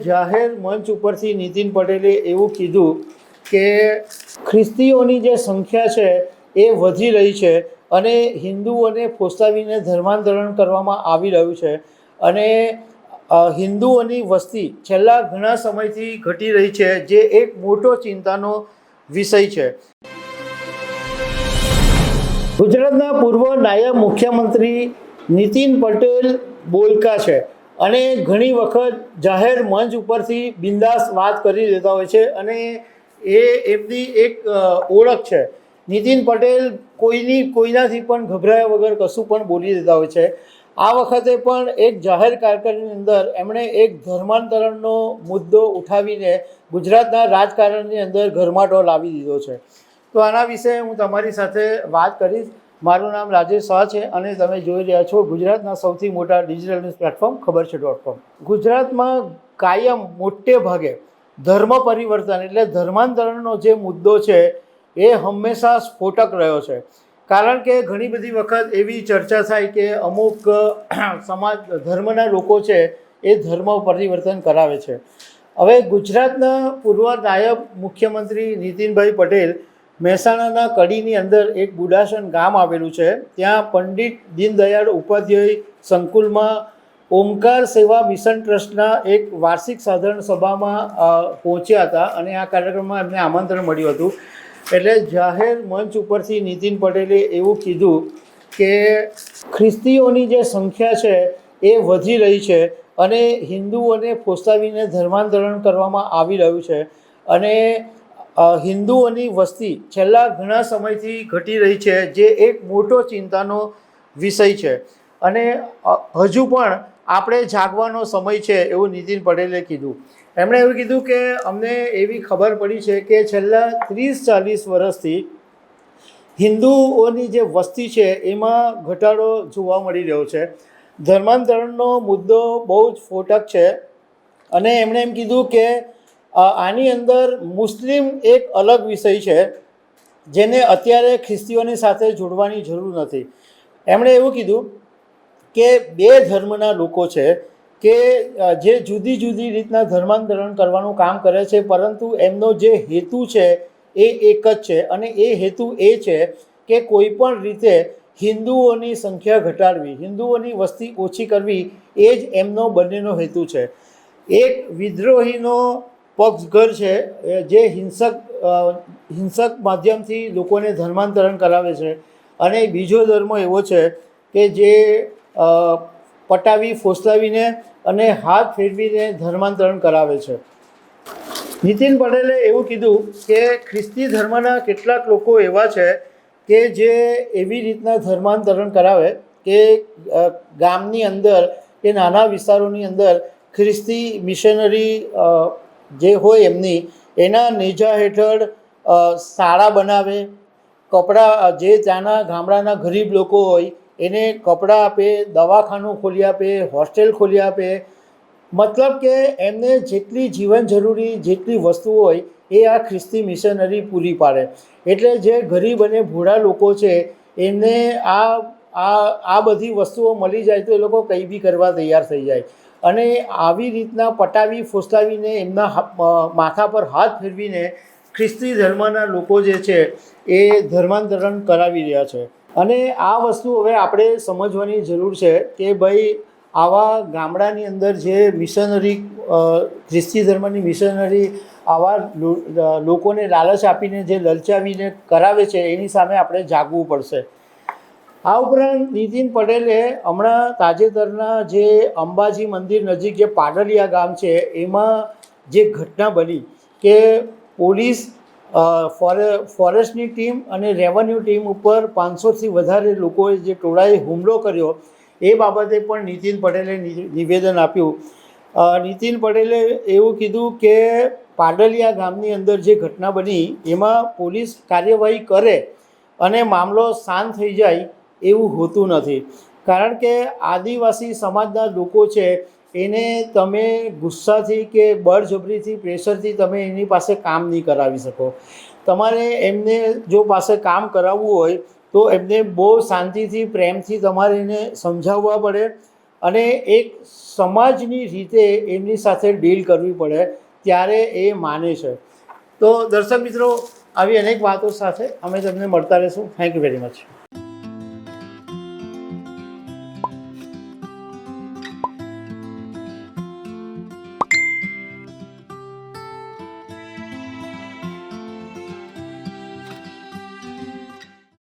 જાહેર મંચ ઉપરથી નીતિન પટેલે એવું કીધું કે ખ્રિસ્તીઓની જે સંખ્યા છે એ વધી રહી છે અને હિન્દુઓને ફોસલાવીને ધર્માંતરણ કરવામાં આવી રહ્યું છે અને હિન્દુઓની વસ્તી છેલ્લા ઘણા સમયથી ઘટી રહી છે, જે એક મોટો ચિંતાનો વિષય છે. ગુજરાતના પૂર્વ નાયબ મુખ્યમંત્રી નીતિન પટેલ બોલકા છે અને ઘણી વખત જાહેર મંચ ઉપરથી બિંદાસ વાત કરી દેતા હોય છે અને એ એમની એક ઓળખ છે. નીતિન પટેલ કોઈનાથી પણ ગભરાયા વગર કશું પણ બોલી દેતા હોય છે. આ વખતે પણ એક જાહેર કાર્યક્રમની અંદર એમણે એક ધર્માંતરણનો મુદ્દો ઉઠાવીને ગુજરાતના રાજકારણની અંદર ગરમાટો લાવી દીધો છે. તો આના વિશે હું તમારી સાથે વાત કરીશ. મારું નામ રાજેશ શાહ છે અને તમે જોઈ રહ્યા છો ગુજરાતના સૌથી મોટા ડિજિટલ ન્યૂઝ પ્લેટફોર્મ ખબરછે.com. ગુજરાતમાં કાયમ મોટે ભાગે ધર્મ પરિવર્તન એટલે ધર્માંતરણનો જે મુદ્દો છે એ હંમેશા સ્ફોટક રહ્યો છે. કારણ કે ઘણી બધી વખત એવી ચર્ચા થાય કે અમુક સમાજ ધર્મના લોકો છે એ ધર્મ પરિવર્તન કરાવે છે. હવે ગુજરાતના પૂર્વ નાયબ મુખ્યમંત્રી નીતિનભાઈ પટેલ મહેસાણાના કડીની અંદર એક બુડાસણ ગામ આવેલું છે. ત્યાં પંડિત દીનદયાળ ઉપાધ્યાય સંકુલમાં ઓમકાર સેવા મિશન ટ્રસ્ટના એક વાર્ષિક સાધારણ સભામાં પહોંચ્યા હતા અને આ કાર્યક્રમમાં એમને આમંત્રણ મળ્યું હતું. એટલે જાહેર મંચ ઉપરથી નીતિન પટેલે એવું કીધું કે ખ્રિસ્તીઓની જે સંખ્યા છે એ વધી રહી છે અને હિન્દુઓને ફોસલાવીને ધર્માંતરણ કરવામાં આવી રહ્યું છે અને હિન્દુઓની વસ્તી છેલ્લા ઘણા સમયથી ઘટી રહી છે, જે એક મોટો ચિંતાનો વિષય છે અને હજુ પણ આપણે જાગવાનો સમય છે એવું નીતિન પટેલે કીધું. એમણે એવું કીધું કે અમને એવી ખબર પડી છે કે છેલ્લા 30-40 વર્ષથી હિન્દુઓની જે વસ્તી છે એમાં ઘટાડો જોવા મળી રહ્યો છે. ધર્માંતરણનો મુદ્દો બહુ જ સ્ફોટક છે અને એમણે એમ કીધું કે આની અંદર મુસ્લિમ એક અલગ વિષય છે જેને અત્યારે ખ્રિસ્તીઓની સાથે જોડવાની જરૂર નથી. એમણે એવું કીધું કે બે ધર્મના લોકો છે કે જે જુદી જુદી રીતના ધર્માંતરણ કરવાનું કામ કરે છે, પરંતુ એમનો જે હેતુ છે એ એક જ છે અને એ હેતુ એ છે કે કોઈ પણ રીતે હિન્દુઓની સંખ્યા ઘટાડવી, હિન્દુઓની વસ્તી ઓછી કરવી, એ જ એમનો બંનેનો હેતુ છે. એક વિદ્રોહીનો પક્ષઘર છે જે હિંસક માધ્યમથી લોકોને ધર્માંતરણ કરાવે છે અને બીજો ધર્મ એવો છે કે જે પટાવી ફોસલાવીને અને હાથ ફેરવીને ધર્માંતરણ કરાવે છે. નીતિન પટેલે એવું કીધું કે ખ્રિસ્તી ધર્મના કેટલાક લોકો એવા છે કે જે એવી રીતના ધર્માંતરણ કરાવે કે ગામની અંદર કે નાના વિસ્તારોની અંદર ખ્રિસ્તી મિશનરી જે હોય એમની એના નેજા હેઠળ શાળા બનાવે, કપડાં જે ત્યાંના ગામડાના ગરીબ લોકો હોય એને કપડાં આપે, દવાખાનું ખોલી આપે, હોસ્ટેલ ખોલી આપે. મતલબ કે એમને જેટલી જીવન જરૂરી જેટલી વસ્તુઓ હોય એ આ ખ્રિસ્તી મિશનરી પૂરી પાડે. એટલે જે ગરીબ અને ભોળા લોકો છે એમને આ બધી વસ્તુઓ મળી જાય તો એ લોકો કંઈ બી કરવા તૈયાર થઈ જાય અને આવી રીતના પટાવી ફોસલાવીને એમના માથા પર હાથ ફેરવીને ખ્રિસ્તી ધર્મના લોકો જે છે એ ધર્માંતરણ કરાવી રહ્યા છે. અને આ વસ્તુ હવે આપણે સમજવાની જરૂર છે કે ભાઈ આવા ગામડાની અંદર જે મિશનરી ખ્રિસ્તી ધર્મની મિશનરી આવા લોકોને લાલચ આપીને જે લલચાવીને કરાવે છે એની સામે આપણે જાગવું પડશે. આ ઉપરાંત નીતિન પટેલે હમણાં તાજેતરના જે અંબાજી મંદિર નજીક જે પાડલિયા ગામ છે એમાં જે ઘટના બની કે પોલીસ ફોરેસ્ટની ટીમ અને રેવન્યુ ટીમ ઉપર 500થી વધારે લોકોએ જે ટોળાએ હુમલો કર્યો એ બાબતે પણ નીતિન પટેલે નિવેદન આપ્યું. નીતિન પટેલે એવું કીધું કે પાડલિયા ગામની અંદર જે ઘટના બની એમાં પોલીસ કાર્યવાહી કરે અને મામલો શાંત થઈ જાય એવું હોતું નથી. કારણ કે આદિવાસી સમાજના લોકો છે એને તમે ગુસ્સાથી કે બળજબરીથી પ્રેશરથી તમે એની પાસે કામ નહીં કરાવી શકો. તમારે એમને જો પાસે કામ કરાવવું હોય તો એમને બહુ શાંતિથી પ્રેમથી તમારે એને સમજાવવા પડે અને એક સમાજની રીતે એમની સાથે ડીલ કરવી પડે ત્યારે એ માને છે. તો દર્શક મિત્રો, આવી અનેક વાતો સાથે અમે તમને મળતા રહીશું. Thank you very much.